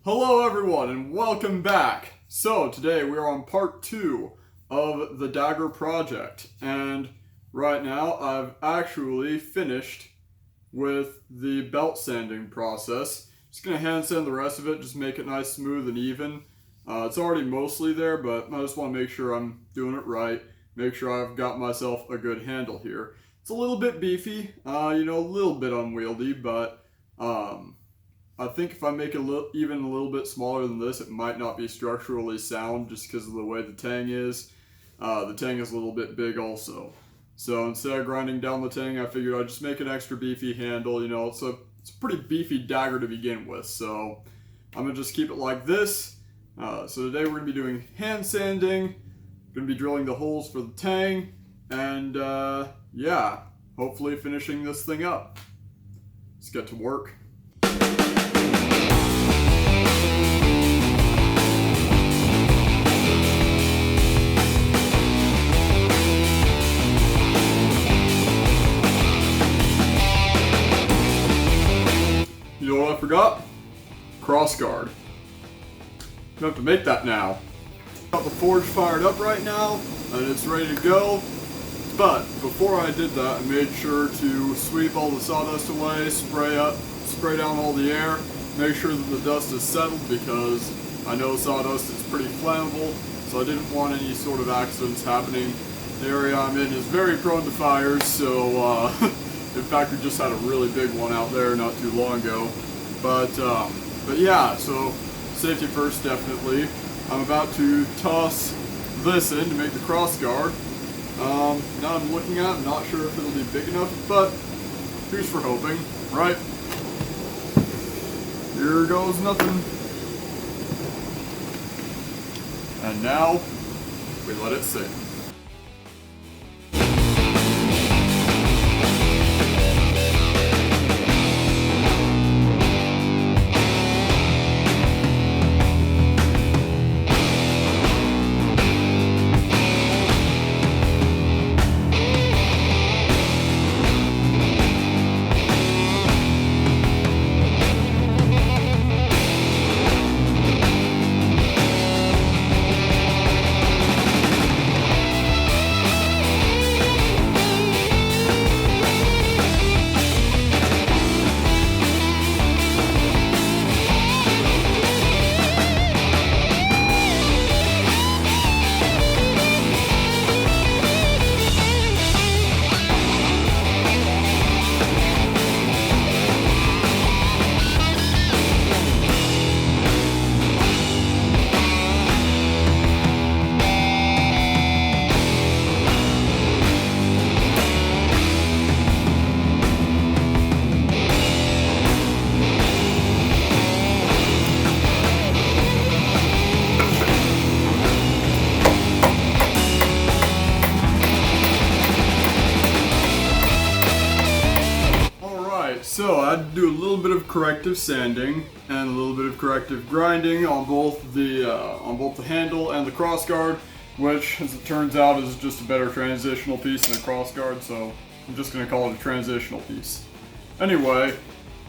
Hello everyone and welcome back. So today we are on part 2 of the Dagger Project, and right now I've actually finished with the belt sanding process. Just gonna hand sand the rest of it, just make it nice, smooth, and even. It's already mostly there, but I just want to make sure I'm doing it right, make sure I've got myself a good handle here. It's a little bit beefy, a little bit unwieldy, but I think if I make it even a little bit smaller than this, it might not be structurally sound just because of the way the tang is. The tang is a little bit big also. So instead of grinding down the tang, I figured I'd just make an extra beefy handle. It's a pretty beefy dagger to begin with. So I'm going to just keep it like this. So today we're going to be doing hand sanding. Going to be drilling the holes for the tang. And yeah, hopefully finishing this thing up. Let's get to work. You know what I forgot? Crossguard. You have to make that now. Got the forge fired up right now, and it's ready to go. But before I did that, I made sure to sweep all the sawdust away, spray down all the air, make sure that the dust is settled because I know sawdust is pretty flammable, so I didn't want any sort of accidents happening. The area I'm in is very prone to fires, so in fact we just had a really big one out there not too long ago. But yeah, so safety first definitely. I'm about to toss this in to make the cross guard. Now I'm looking at it, I'm not sure if it'll be big enough, but here's for hoping, right? Here goes nothing. And now, we let it sit. So I had to do a little bit of corrective sanding and a little bit of corrective grinding on both the handle and the crossguard, which, as it turns out, is just a better transitional piece than a crossguard. So I'm just going to call it a transitional piece. Anyway,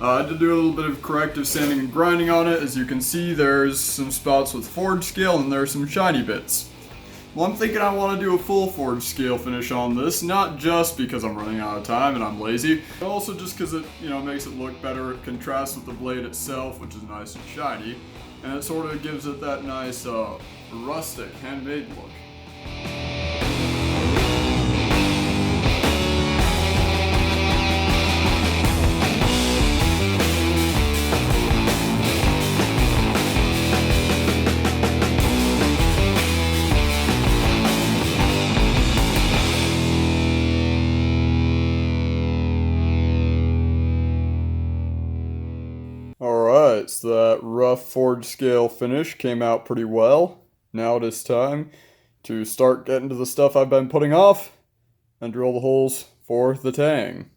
I had to do a little bit of corrective sanding and grinding on it. As you can see, there's some spots with forge scale and there's some shiny bits. Well, I'm thinking I want to do a full forge scale finish on this, not just because I'm running out of time and I'm lazy, but also just because it, makes it look better. It contrasts with the blade itself, which is nice and shiny, and it sort of gives it that nice, rustic, handmade look. Alright, so that rough forge scale finish came out pretty well. Now it is time to start getting to the stuff I've been putting off and drill the holes for the tang.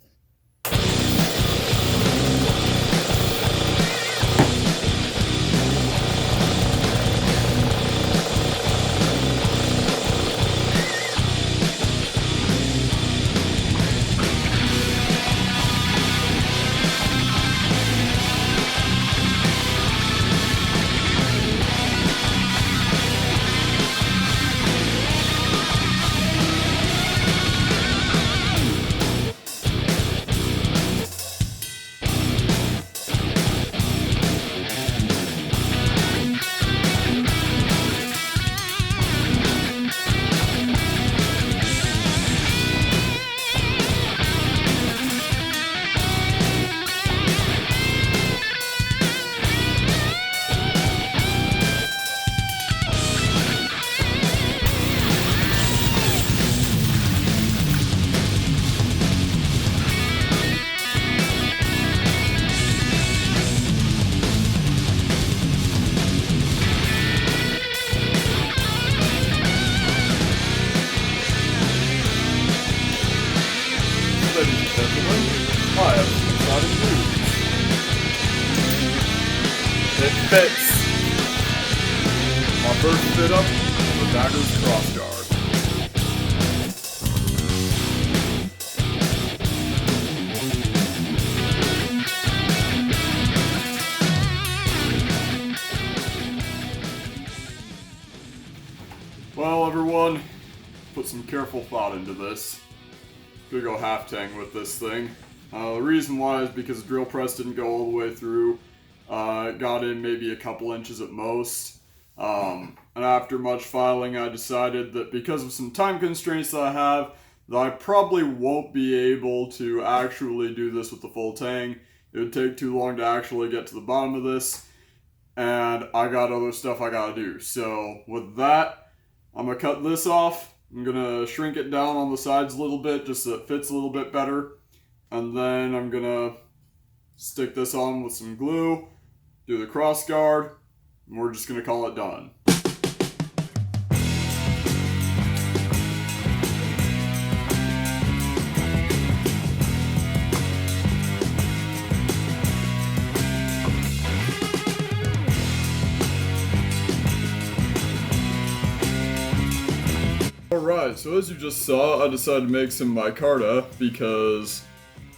I have some exciting news. It fits! My first fit up, the Dagger's crossguard. Well, everyone, put some careful thought into this. Gonna go half-tang with this thing. The reason why is because the drill press didn't go all the way through. It got in maybe a couple inches at most. And after much filing, I decided that because of some time constraints that I have, that I probably won't be able to actually do this with the full tang. It would take too long to actually get to the bottom of this. And I got other stuff I gotta do. So with that, I'm going to cut this off. I'm going to shrink it down on the sides a little bit just so it fits a little bit better. And then I'm going to stick this on with some glue, do the cross guard, and we're just going to call it done. Alright, so as you just saw, I decided to make some micarta because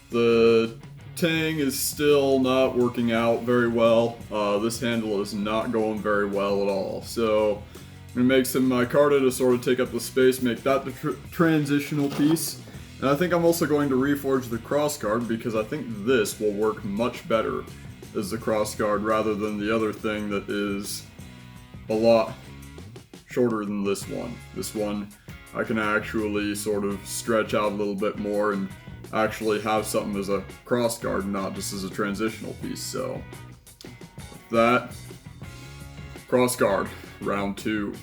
the tang is still not working out very well. This handle is not going very well at all. So I'm going to make some micarta to sort of take up the space, make that the transitional piece. And I think I'm also going to reforge the crossguard because I think this will work much better as the crossguard rather than the other thing that is a lot shorter than this one. This one I can actually sort of stretch out a little bit more and actually have something as a crossguard, not just as a transitional piece. So, with that, crossguard, round 2.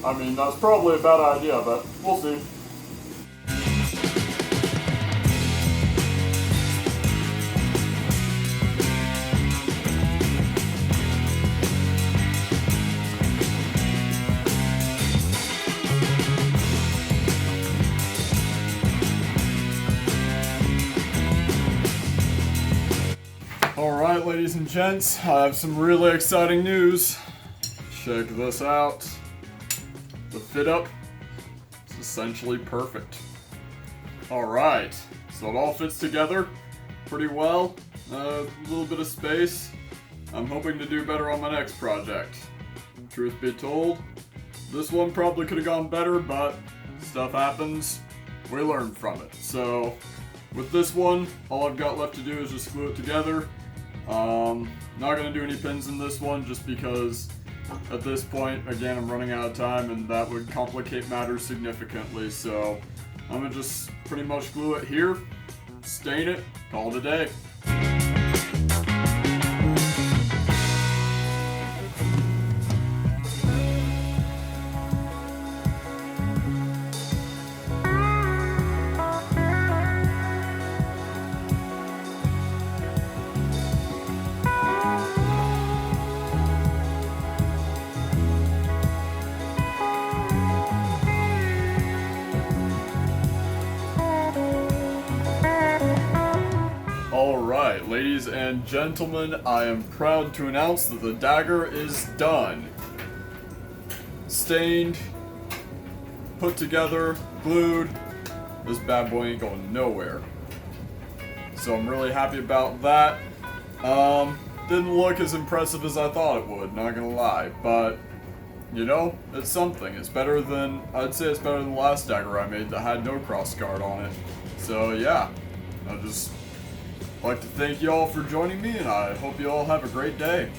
I mean, that's probably a bad idea, but we'll see. Alright, ladies and gents, I have some really exciting news. Check this out. The fit up is essentially perfect. Alright, so it all fits together pretty well. A little bit of space. I'm hoping to do better on my next project. Truth be told, this one probably could have gone better, but stuff happens. We learn from it. So with this one, all I've got left to do is just glue it together. Not going to do any pins in this one just because at this point, again, I'm running out of time and that would complicate matters significantly. So I'm going to just pretty much glue it here, stain it, call it a day. Alright, ladies and gentlemen, I am proud to announce that the dagger is done. Stained, put together, glued. This bad boy ain't going nowhere. So I'm really happy about that. Didn't look as impressive as I thought it would, not gonna lie, but you know, it's something. It's better than, I'd say it's better than the last dagger I made that had no cross guard on it. So yeah, I'd just like to thank you all for joining me, and I hope you all have a great day.